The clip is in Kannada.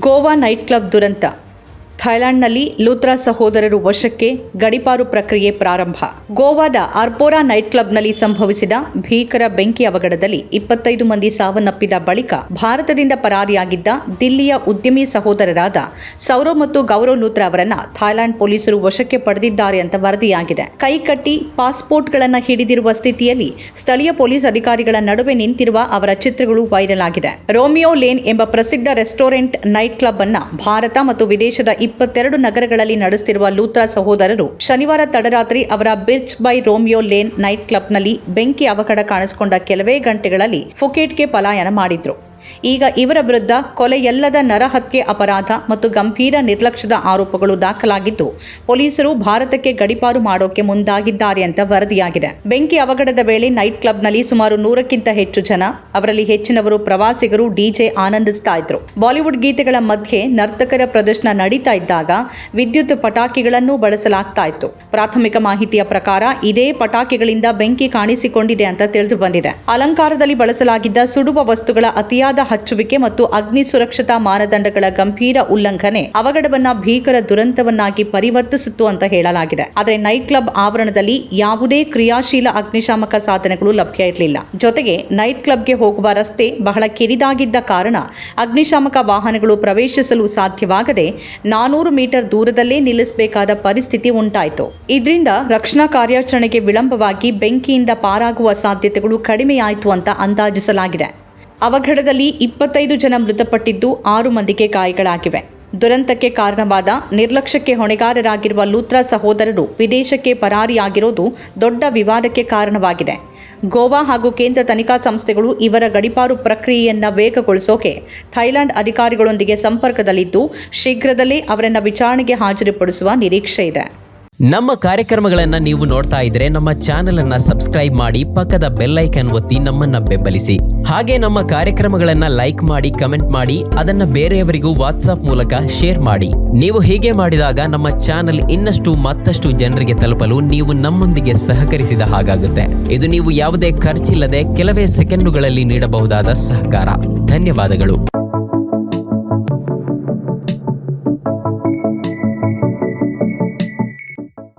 ಗೋವಾ ನೈಟ್ ಕ್ಲಬ್ ದುರಂತ. ಥೈಲ್ಯಾಂಡ್ನಲ್ಲಿ ಲೂಥ್ರಾ ಸಹೋದರರು ವಶಕ್ಕೆ, ಗಡೀಪಾರು ಪ್ರಕ್ರಿಯೆ ಪ್ರಾರಂಭ. ಗೋವಾದ ಅರ್ಪೋರಾ ನೈಟ್ ಕ್ಲಬ್ನಲ್ಲಿ ಸಂಭವಿಸಿದ ಭೀಕರ ಬೆಂಕಿ ಅವಘಡದಲ್ಲಿ 25 ಮಂದಿ ಸಾವನ್ನಪ್ಪಿದ ಬಳಿಕ ಭಾರತದಿಂದ ಪರಾರಿಯಾಗಿದ್ದ ದಿಲ್ಲಿಯ ಉದ್ಯಮಿ ಸಹೋದರರಾದ ಸೌರವ್ ಮತ್ತು ಗೌರವ್ ಲೂಥ್ರಾ ಅವರನ್ನ ಥೈಲ್ಯಾಂಡ್ ಪೊಲೀಸರು ವಶಕ್ಕೆ ಪಡೆದಿದ್ದಾರೆ ಅಂತ ವರದಿಯಾಗಿದೆ. ಕೈಕಟ್ಟಿ ಪಾಸ್ಪೋರ್ಟ್ಗಳನ್ನು ಹಿಡಿದಿರುವ ಸ್ಥಿತಿಯಲ್ಲಿ ಸ್ಥಳೀಯ ಪೊಲೀಸ್ ಅಧಿಕಾರಿಗಳ ನಡುವೆ ನಿಂತಿರುವ ಅವರ ಚಿತ್ರಗಳು ವೈರಲ್ ಆಗಿದೆ. ರೋಮಿಯೋ ಲೇನ್ ಎಂಬ ಪ್ರಸಿದ್ಧ ರೆಸ್ಟೋರೆಂಟ್ ನೈಟ್ ಕ್ಲಬ್ ಅನ್ನ ಭಾರತ ಮತ್ತು ವಿದೇಶದ 22 ನಗರಗಳಲ್ಲಿ ನಡೆಸುತ್ತಿರುವ ಲೂಥ್ರಾ ಸಹೋದರರು ಶನಿವಾರ ತಡರಾತ್ರಿ ಅವರ birch by Romeo lane night ಕ್ಲಬ್ನಲ್ಲಿ ಬೆಂಕಿ ಅವಘಡ ಕಾಣಿಸಿಕೊಂಡ ಕೆಲವೇ ಗಂಟೆಗಳಲ್ಲಿ ಫುಕೇಟ್ಗೆ ಪಲಾಯನ ಮಾಡಿದ್ರು. ಈಗ ಇವರ ವಿರುದ್ಧ ಕೊಲೆಯಲ್ಲದ ನರಹತ್ಯೆ ಅಪರಾಧ ಮತ್ತು ಗಂಭೀರ ನಿರ್ಲಕ್ಷ್ಯದ ಆರೋಪಗಳು ದಾಖಲಾಗಿದ್ದು, ಪೊಲೀಸರು ಭಾರತಕ್ಕೆ ಗಡೀಪಾರು ಮಾಡೋಕೆ ಮುಂದಾಗಿದ್ದಾರೆ ಅಂತ ವರದಿಯಾಗಿದೆ. ಬೆಂಕಿ ಅವಘಡದ ವೇಳೆ ನೈಟ್ ಕ್ಲಬ್ನಲ್ಲಿ ಸುಮಾರು 100ಕ್ಕಿಂತ ಹೆಚ್ಚು ಜನ, ಅವರಲ್ಲಿ ಹೆಚ್ಚಿನವರು ಪ್ರವಾಸಿಗರು ಡಿಜೆ ಆನಂದಿಸ್ತಾ ಇದ್ರು. ಬಾಲಿವುಡ್ ಗೀತೆಗಳ ಮಧ್ಯೆ ನರ್ತಕರ ಪ್ರದರ್ಶನ ನಡೀತಾ ಇದ್ದಾಗ ವಿದ್ಯುತ್ ಪಟಾಕಿಗಳನ್ನು ಬಳಸಲಾಗ್ತಾ ಇತ್ತು. ಪ್ರಾಥಮಿಕ ಮಾಹಿತಿಯ ಪ್ರಕಾರ ಇದೇ ಪಟಾಕಿಗಳಿಂದ ಬೆಂಕಿ ಕಾಣಿಸಿಕೊಂಡಿದೆ ಅಂತ ತಿಳಿದು ಬಂದಿದೆ. ಅಲಂಕಾರದಲ್ಲಿ ಬಳಸಲಾಗಿದ್ದ ಸುಡುವ ವಸ್ತುಗಳ ಅತಿಯಾದ ಹಚ್ಚುವಿಕೆ ಮತ್ತು ಅಗ್ನಿ ಸುರಕ್ಷತಾ ಮಾನದಂಡಗಳ ಗಂಭೀರ ಉಲ್ಲಂಘನೆ ಅವಘಡವನ್ನ ಭೀಕರ ದುರಂತವನ್ನಾಗಿ ಪರಿವರ್ತಿಸಿತ್ತು ಅಂತ ಹೇಳಲಾಗಿದೆ. ಆದರೆ ನೈಟ್ ಕ್ಲಬ್ ಆವರಣದಲ್ಲಿ ಯಾವುದೇ ಕ್ರಿಯಾಶೀಲ ಅಗ್ನಿಶಾಮಕ ಸಾಧನಗಳು ಲಭ್ಯ ಇರಲಿಲ್ಲ. ಜೊತೆಗೆ ನೈಟ್ ಕ್ಲಬ್ಗೆ ಹೋಗುವ ರಸ್ತೆ ಬಹಳ ಕಿರಿದಾಗಿದ್ದ ಕಾರಣ ಅಗ್ನಿಶಾಮಕ ವಾಹನಗಳು ಪ್ರವೇಶಿಸಲು ಸಾಧ್ಯವಾಗದೆ 400 ಮೀಟರ್ ದೂರದಲ್ಲೇ ನಿಲ್ಲಿಸಬೇಕಾದ ಪರಿಸ್ಥಿತಿ ಉಂಟಾಯಿತು. ಇದರಿಂದ ರಕ್ಷಣಾ ಕಾರ್ಯಾಚರಣೆಗೆ ವಿಳಂಬವಾಗಿ ಬೆಂಕಿಯಿಂದ ಪಾರಾಗುವ ಸಾಧ್ಯತೆಗಳು ಕಡಿಮೆಯಾಯಿತು ಅಂತ ಅಂದಾಜಿಸಲಾಗಿದೆ. ಅವಘಡದಲ್ಲಿ 25 ಜನ ಮೃತಪಟ್ಟಿದ್ದು 6 ಮಂದಿಗೆ ಗಾಯಗಳಾಗಿವೆ. ದುರಂತಕ್ಕೆ ಕಾರಣವಾದ ನಿರ್ಲಕ್ಷ್ಯಕ್ಕೆ ಹೊಣೆಗಾರರಾಗಿರುವ ಲೂಥ್ರಾ ಸಹೋದರರು ವಿದೇಶಕ್ಕೆ ಪರಾರಿಯಾಗಿರೋದು ದೊಡ್ಡ ವಿವಾದಕ್ಕೆ ಕಾರಣವಾಗಿದೆ. ಗೋವಾ ಹಾಗೂ ಕೇಂದ್ರ ತನಿಖಾ ಸಂಸ್ಥೆಗಳು ಇವರ ಗಡೀಪಾರು ಪ್ರಕ್ರಿಯೆಯನ್ನ ವೇಗಗೊಳಿಸೋಕೆ ಥೈಲ್ಯಾಂಡ್ ಅಧಿಕಾರಿಗಳೊಂದಿಗೆ ಸಂಪರ್ಕದಲ್ಲಿದ್ದು, ಶೀಘ್ರದಲ್ಲೇ ಅವರನ್ನ ವಿಚಾರಣೆಗೆ ಹಾಜರುಪಡಿಸುವ ನಿರೀಕ್ಷೆ ಇದೆ. ನಮ್ಮ ಕಾರ್ಯಕ್ರಮಗಳನ್ನು ನೀವು ನೋಡ್ತಾ ಇದ್ರೆ ನಮ್ಮ ಚಾನೆಲ್ ಅನ್ನ ಸಬ್ಸ್ಕ್ರೈಬ್ ಮಾಡಿ, ಪಕ್ಕದ ಬೆಲ್ ಐಕಾನ್ ಒತ್ತಿ ನಮ್ಮನ್ನ ಬೆಂಬಲಿಸಿ. ಹಾಗೆ ನಮ್ಮ ಕಾರ್ಯಕ್ರಮಗಳನ್ನ ಲೈಕ್ ಮಾಡಿ, ಕಮೆಂಟ್ ಮಾಡಿ, ಅದನ್ನ ಬೇರೆಯವರಿಗೂ ವಾಟ್ಸ್ಆಪ್ ಮೂಲಕ ಶೇರ್ ಮಾಡಿ. ನೀವು ಹೀಗೆ ಮಾಡಿದಾಗ ನಮ್ಮ ಚಾನೆಲ್ ಇನ್ನಷ್ಟು ಮತ್ತಷ್ಟು ಜನರಿಗೆ ತಲುಪಲು ನೀವು ನಮ್ಮೊಂದಿಗೆ ಸಹಕರಿಸಿದ ಹಾಗಾಗುತ್ತೆ. ಇದು ನೀವು ಯಾವುದೇ ಖರ್ಚಿಲ್ಲದೆ ಕೆಲವೇ ಸೆಕೆಂಡುಗಳಲ್ಲಿ ನೀಡಬಹುದಾದ ಸಹಕಾರ. ಧನ್ಯವಾದಗಳು.